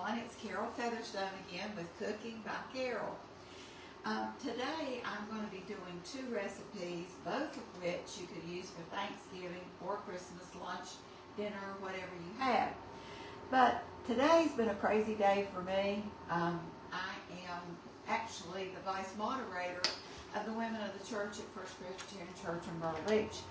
everyone. It's Carol Featherstone again with Cooking by Carol. Today I'm going to be doing two recipes, both of which you could use for Thanksgiving or Christmas lunch, dinner, whatever you have. But today's been a crazy day for me. I am actually the vice moderator of the Women of the Church at First Presbyterian Church in Myrtle Beach.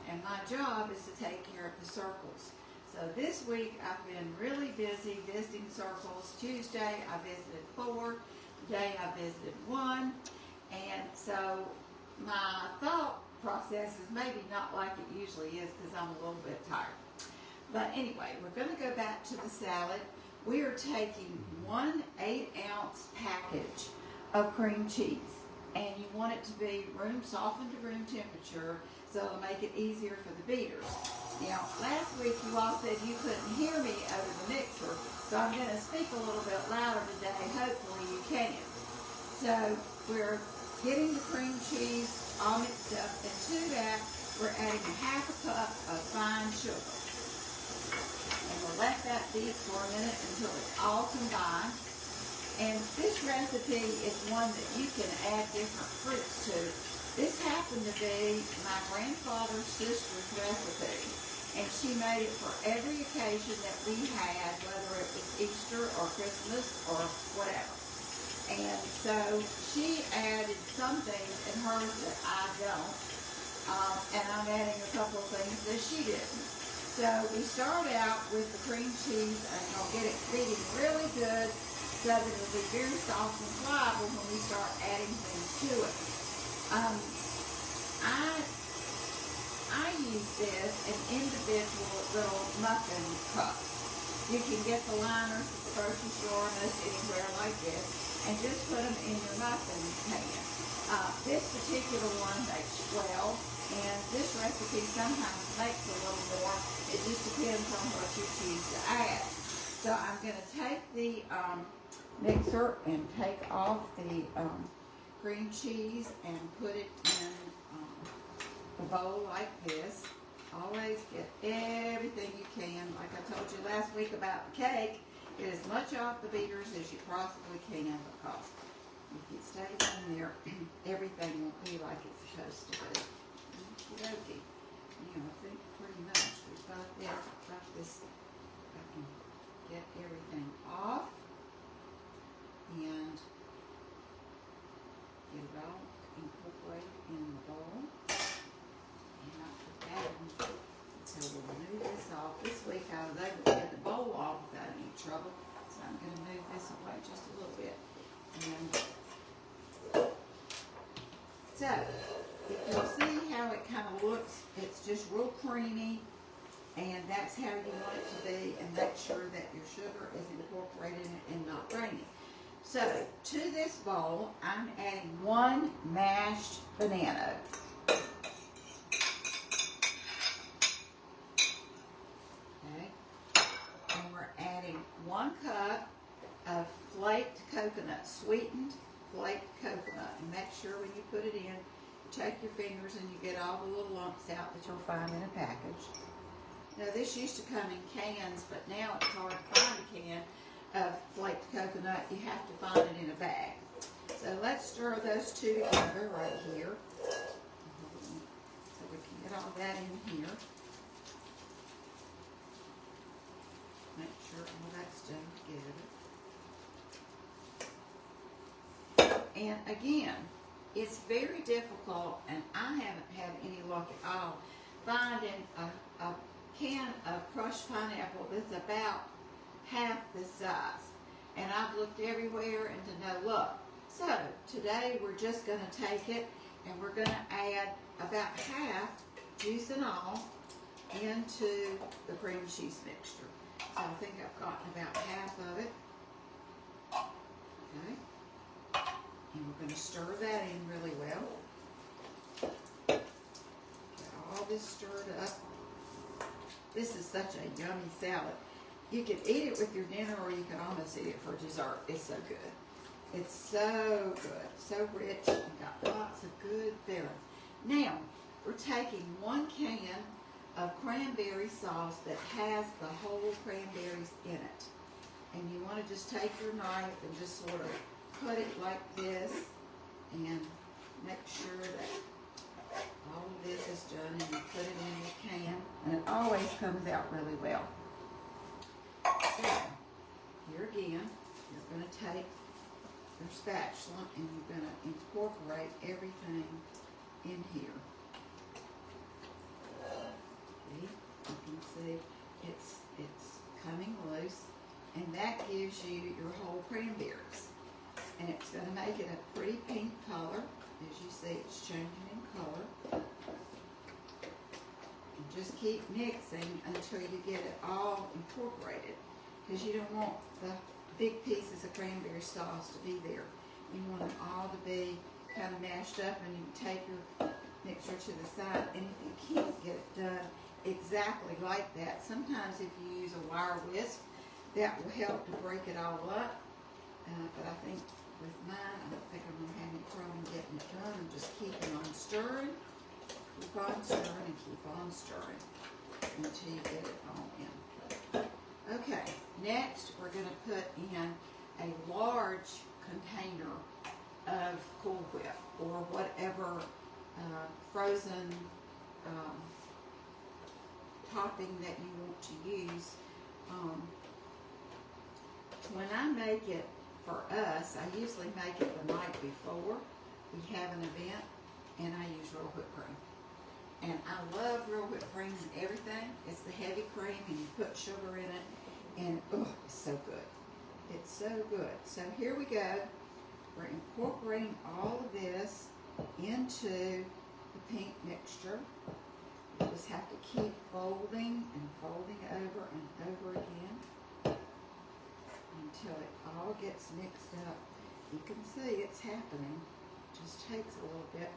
And my job is to take care of the circles. So this week I've been really busy visiting circles. Tuesday I visited 4. Today I visited 1. And so my thought process is maybe not like it usually is because I'm a little bit tired. But anyway, we're going to go back to the salad. We are taking 1 8-ounce package of cream cheese. And you want it to be softened to room temperature so it'll make it easier for the beaters. Now, last week you all said you couldn't hear me over the mixer, so I'm going to speak a little bit louder today. Hopefully you can. So we're getting the cream cheese all mixed up, and to that we're adding 1/2 cup of fine sugar. And we'll let that beat for a minute until it's all combined. And this recipe is one that you can add different fruits to. This happened to be my grandfather's sister's recipe, and she made it for every occasion that we had, whether it was Easter or Christmas or whatever. And so she added some things in hers that I don't, and I'm adding a couple of things that she didn't. So we start out with the cream cheese, and I'll get it beating really good so that it'll be very soft and pliable when we start adding things to it. I use this in individual little muffin cups. You can get the liners at the grocery store, most anywhere like this, and just put them in your muffin pan. This particular one makes 12, and this recipe sometimes makes a little more. It just depends on what you choose to add. So I'm going to take the mixer and take off the cream cheese and put it in a bowl like this. Always get everything you can. Like I told you last week about the cake, get as much off the beaters as you possibly can, because if it stays in there, everything won't be like it's supposed to be. Okey-dokey. I think pretty much we've got this. I can get everything off and get it all incorporated in the bowl. And I put that in. So we'll move this off. This week I was able to get the bowl off without any trouble. So I'm going to move this away just a little bit. And so, if you'll see how it kind of looks, it's just real creamy. And that's how you want it to be, and make sure that your sugar is incorporated in it and not draining. So, to this bowl, I'm adding 1 mashed banana. Okay. And we're adding 1 cup of flaked coconut, sweetened flaked coconut. And make sure when you put it in, you take your fingers and you get all the little lumps out that you'll find in a package. Now, this used to come in cans, but now it's hard to find a can of flaked coconut. You have to find it in a bag. So let's stir those two together right here. So we can get all that in here. Make sure all that's done together. And again, it's very difficult, and I haven't had any luck at all finding a can of crushed pineapple that's about half this size. And I've looked everywhere and to no luck. So today we're just going to take it and we're going to add about half, juice and all, into the cream cheese mixture. So I think I've gotten about half of it. Okay. And we're going to stir that in really well. Get all this stirred up. This is such a yummy salad. You can eat it with your dinner, or you can almost eat it for dessert. It's so good. It's so good, so rich. You've got lots of good fillings. Now, we're taking 1 can of cranberry sauce that has the whole cranberries in it. And you want to just take your knife and just sort of put it like this and make sure that all of this is done, and you put it in your can, and it always comes out really well. So, here again, you're going to take your spatula and you're going to incorporate everything in here. See? You can see it's coming loose, and that gives you your whole cranberries. And it's going to make it a pretty pink color. As you see, it's changing in color. And just keep mixing until you get it all incorporated, because you don't want the big pieces of cranberry sauce to be there. You want them all to be kind of mashed up, and you take your mixture to the side. And if you can't get it done exactly like that, sometimes if you use a wire whisk, that will help to break it all up. But I think with mine, I don't think I'm going to have any problem getting it done. I'm just keeping on stirring, keep on stirring, and keep on stirring until you get it all in. Okay, next we're going to put in a large container of Cool Whip or whatever frozen topping that you want to use. When I make it for us, I usually make it the night before we have an event, and I use real whipped cream. And I love real whipped cream and everything. It's the heavy cream, and you put sugar in it, and oh, it's so good. It's so good. So here we go. We're incorporating all of this into the pink mixture. You just have to keep folding and folding over and over again until it all gets mixed up. You can see it's happening. It just takes a little bit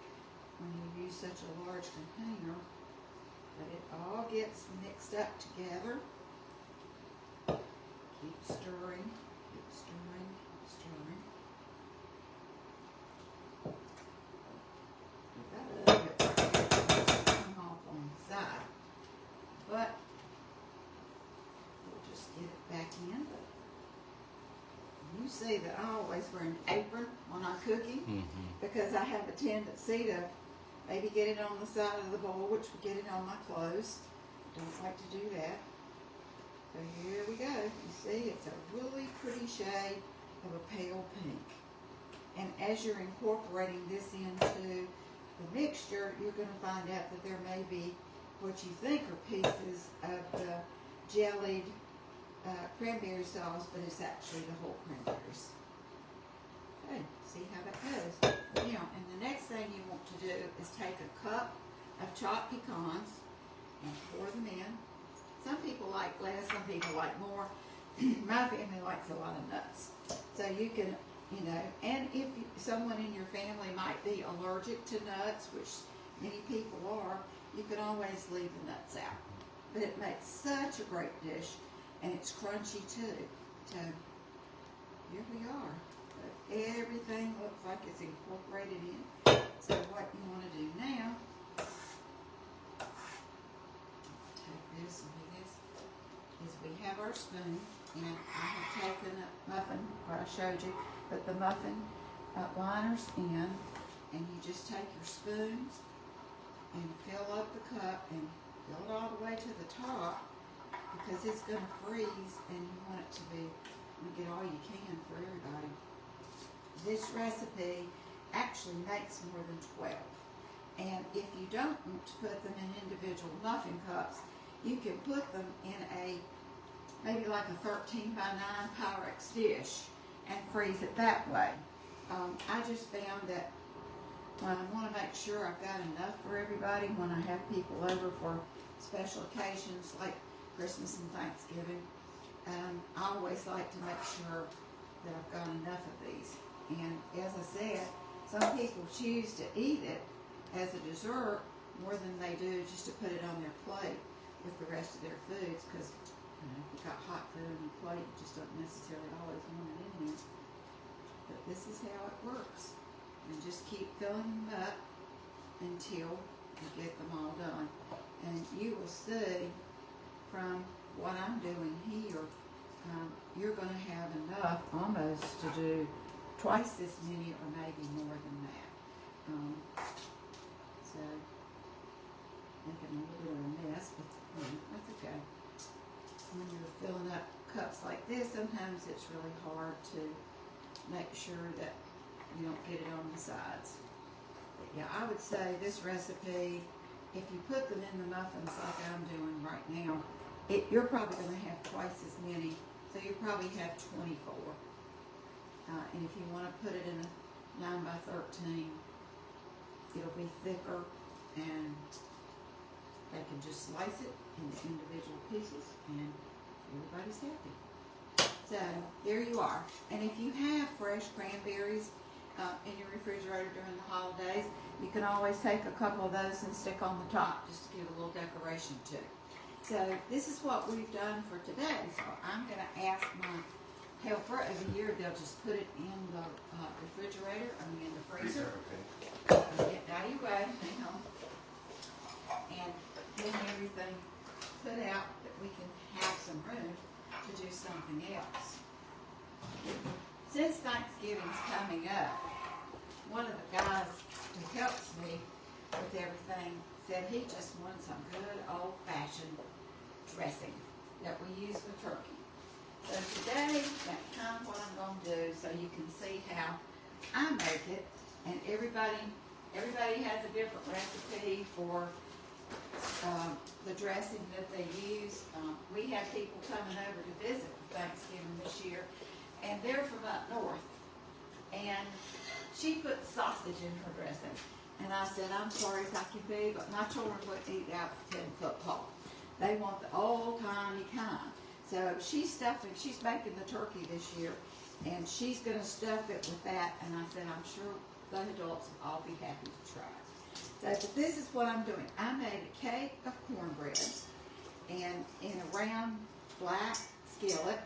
when you use such a large container, but it all gets mixed up together. Keep stirring, keep stirring, keep stirring. We've got a little bit come off on the side, but we'll just get it back in. You see that I always wear an apron when I'm cooking, because I have a tendency to maybe get it on the side of the bowl, which would get it on my clothes. Don't like to do that. So here we go. You see, it's a really pretty shade of a pale pink. And as you're incorporating this into the mixture, you're going to find out that there may be what you think are pieces of the jellied cranberry sauce, but it's actually the whole cranberries. Okay, see how that goes. Now, and the next thing you want to do is take a cup of chopped pecans and pour them in. Some people like less, some people like more. My family likes a lot of nuts. So you can, you know, and if someone in your family might be allergic to nuts, which many people are, you can always leave the nuts out. But it makes such a great dish, and it's crunchy too. So here we are. Everything looks like it's incorporated in. So what you want to do now, take this and do this, is we have our spoon, and I have taken a muffin, where I showed you, put the muffin liners in, and you just take your spoons and fill up the cup and fill it all the way to the top, because it's going to freeze, and you want it to be, you get all you can for everybody. This recipe actually makes more than 12. And if you don't want to put them in individual muffin cups, you can put them in a, maybe like a 13 by 9 Pyrex dish and freeze it that way. I just found that I want to make sure I've got enough for everybody when I have people over for special occasions like Christmas and Thanksgiving. I always like to make sure that I've got enough of these. And as I said, some people choose to eat it as a dessert more than they do just to put it on their plate with the rest of their foods, because you know, if you've got hot food on your plate, you just don't necessarily always want it in there. But this is how it works. And just keep filling them up until you get them all done. And you will see from what I'm doing here, you're going to have enough almost to do twice this many or maybe more than that. So, making a little bit of a mess, but that's okay. When you're filling up cups like this, sometimes it's really hard to make sure that you don't get it on the sides. But yeah, I would say this recipe, if you put them in the muffins like I'm doing right now, you're probably going to have twice as many, so you probably have 24. And if you want to put it in a 9 by 13, it'll be thicker, and they can just slice it into individual pieces, and everybody's happy. So there you are. And if you have fresh cranberries in your refrigerator during the holidays, you can always take a couple of those and stick on the top just to give a little decoration to it. So this is what we've done for today. So I'm going to ask my helper over here, they'll just put it in the refrigerator, in the freezer. Get out of your way, hang on. And get everything put out that we can have some room to do something else. Since Thanksgiving's coming up, one of the guys who helps me with everything said he just wants some good old-fashioned dressing that we use with turkey. So today, that's kind of what I'm going to do, so you can see how I make it. And everybody has a different recipe for the dressing that they use. We have people coming over to visit for Thanksgiving this year, and they're from up north. And she put sausage in her dressing. And I said, I'm sorry if I can be, but my children wouldn't eat out the 10-foot pole. They want the old-timey kind. So she's making the turkey this year, and she's going to stuff it with that. And I said, I'm sure the adults will all be happy to try it. So but this is what I'm doing. I made a cake of cornbread, and in a round black skillet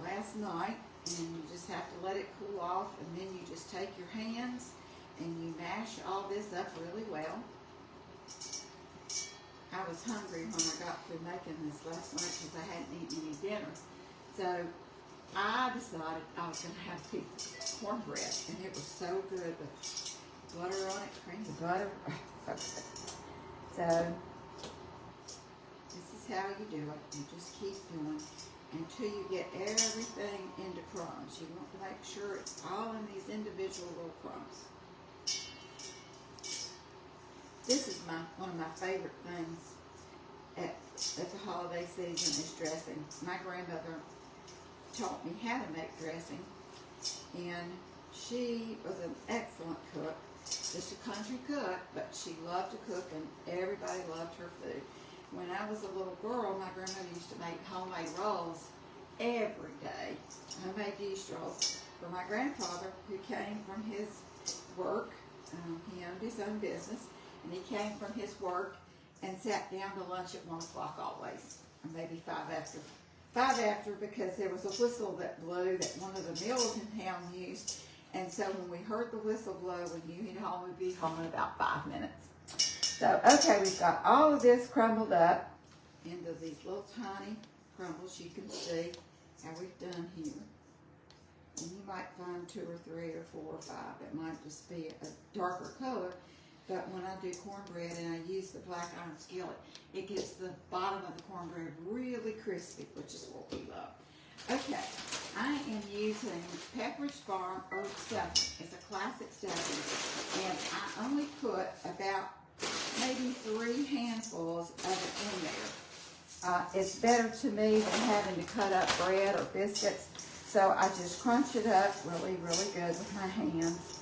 last night, and you just have to let it cool off, and then you just take your hands and you mash all this up really well. I was hungry when I got through making this last night because I hadn't eaten any dinner. So I decided I was going to have a piece of cornbread, and it was so good with butter on it, cream of butter. So this is how you do it. You just keep doing until you get everything into crumbs. You want to make sure it's all in these individual little crumbs. This is one of my favorite things at the holiday season is dressing. My grandmother taught me how to make dressing, and she was an excellent cook. Just a country cook, but she loved to cook, and everybody loved her food. When I was a little girl, my grandmother used to make homemade rolls every day, homemade yeast rolls for my grandfather, who came from his work. He owned his own business, and he came from his work and sat down to lunch at 1 o'clock always, or maybe 5 after. 5 after, because there was a whistle that blew that one of the mills in town used. And so when we heard the whistle blow, we knew he'd home would be home in about 5 minutes. So, okay, we've got all of this crumbled up into these little tiny crumbles. You can see how we've done here. And you might find 2 or 3 or 4 or 5. It might just be a darker color. But when I do cornbread and I use the black iron skillet, it gets the bottom of the cornbread really crispy, which is what we love. Okay, I am using Pepperidge Farm herb stuffing. It's a classic stuffing, and I only put about maybe 3 handfuls of it in there. It's better to me than having to cut up bread or biscuits, so I just crunch it up really, really good with my hands.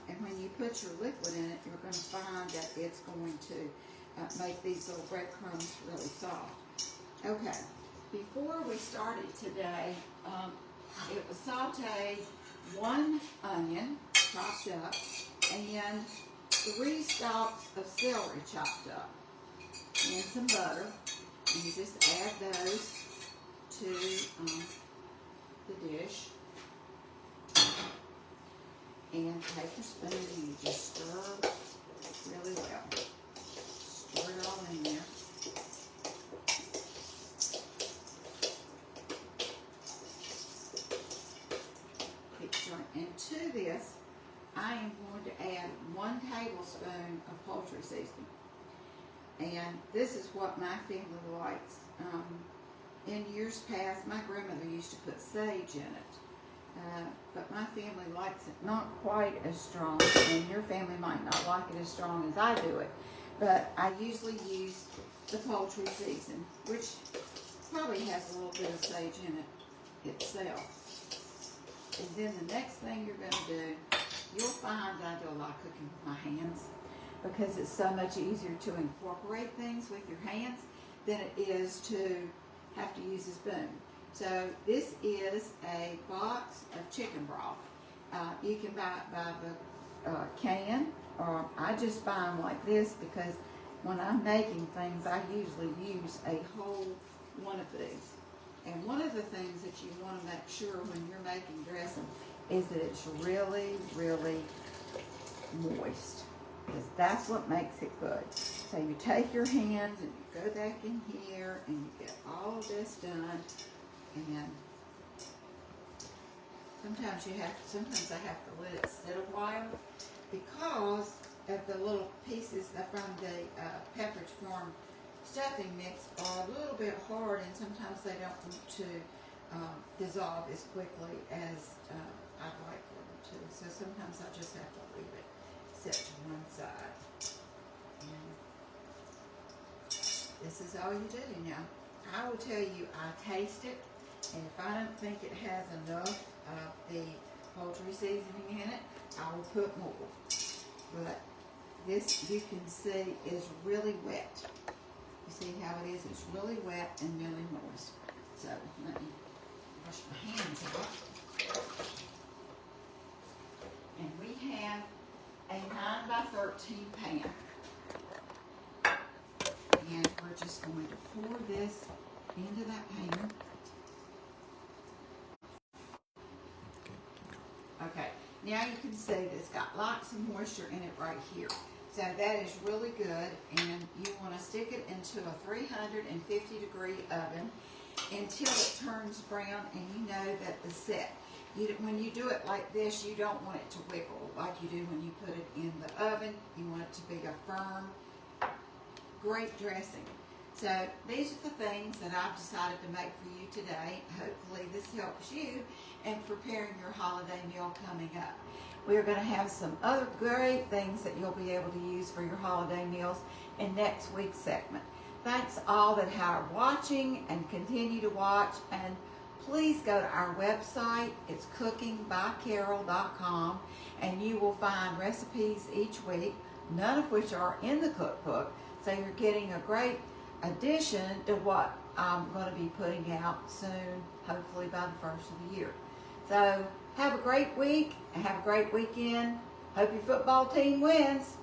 And when you put your liquid in it, you're going to find that it's going to make these little breadcrumbs really soft. Okay, before we started today, it was sauteed 1 onion chopped up and 3 stalks of celery chopped up and some butter. And you just add those to the dish. And take your spoon and you just stir really well. Stir it all in there. to this, I am going to add 1 tablespoon of poultry seasoning. And this is what my family likes. In years past, my grandmother used to put sage in it. But my family likes it not quite as strong, and your family might not like it as strong as I do it. But I usually use the poultry season, which probably has a little bit of sage in it itself. And then the next thing you're going to do, you'll find I do a lot of cooking with my hands because it's so much easier to incorporate things with your hands than it is to have to use a spoon. So this is a box of chicken broth. You can buy it by the can, or I just buy them like this because when I'm making things, I usually use a whole one of these. And one of the things that you want to make sure when you're making dressing is that it's really, really moist, because that's what makes it good. So you take your hands and you go back in here and you get all of this done. And sometimes I have to let it sit a while because of the little pieces from the Pepperidge Farm stuffing mix are a little bit hard, and sometimes they don't want to dissolve as quickly as I'd like for them to. So sometimes I just have to leave it set to one side. And this is all you do now. I will tell you, I taste it, and if I don't think it has enough of the poultry seasoning in it, I will put more. But this, you can see, is really wet. You see how it is? It's really wet and really moist. So let me wash my hands off. And we have a 9 by 13 pan. And we're just going to pour this into that pan. Okay, now you can see that it's got lots of moisture in it right here. So that is really good, and you want to stick it into a 350 degree oven until it turns brown and you know that the set. When you do it like this, you don't want it to wiggle like you do when you put it in the oven. You want it to be a firm, great dressing. So these are the things that I've decided to make for you today. Hopefully this helps you in preparing your holiday meal coming up. We're going to have some other great things that you'll be able to use for your holiday meals in next week's segment. Thanks all that are watching, and continue to watch, and please go to our website. It's cookingbycarol.com, and you will find recipes each week, none of which are in the cookbook. So you're getting a great addition to what I'm going to be putting out soon, hopefully by the first of the year. So have a great week and have a great weekend. Hope your football team wins.